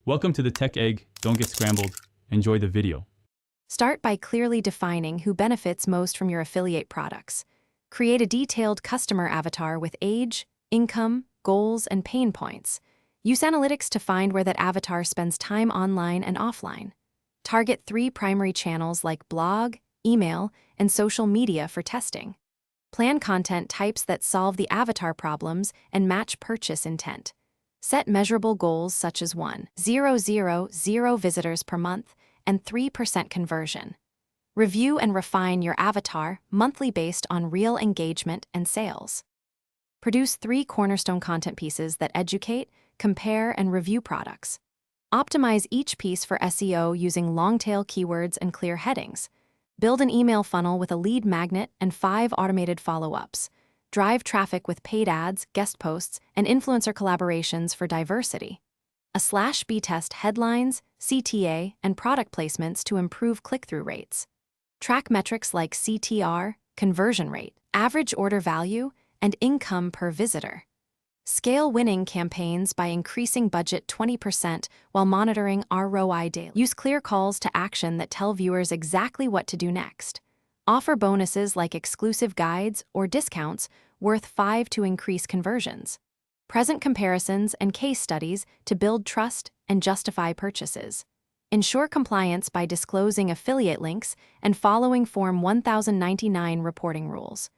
Welcome to the Tech Egg. Don't get scrambled. Enjoy the video. Start by clearly defining who benefits most from your affiliate products. Create a detailed customer avatar with age, income, goals, and pain points. Use analytics to find where that avatar spends time online and offline. Target 3 primary channels like blog, email, and social media for testing. Plan content types that solve the avatar problems and match purchase intent. Set measurable goals such as 1,000 visitors per month and 3% conversion. Review and refine your avatar monthly based on real engagement and sales. Produce 3 cornerstone content pieces that educate, compare, and review products. Optimize each piece for SEO using long-tail keywords and clear headings. Build an email funnel with a lead magnet and 5 automated follow-ups. Drive traffic with paid ads, guest posts, and influencer collaborations for diversity. /B test headlines, CTA, and product placements to improve click-through rates. Track metrics like CTR, conversion rate, average order value, and income per visitor. Scale winning campaigns by increasing budget 20% while monitoring ROI daily. Use clear calls to action that tell viewers exactly what to do next. Offer bonuses like exclusive guides or discounts worth 5 to increase conversions. Present comparisons and case studies to build trust and justify purchases. Ensure compliance by disclosing affiliate links and following Form 1099 reporting rules.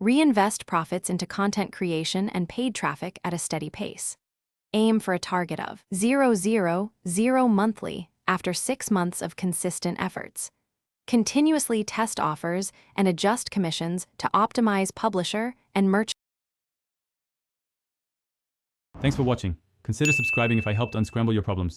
Reinvest profits into content creation and paid traffic at a steady pace. Aim for a target of 000 monthly after 6 months of consistent efforts. Continuously test offers and adjust commissions to optimize publisher and merchant. Thanks for watching. Consider subscribing if I helped unscramble your problems.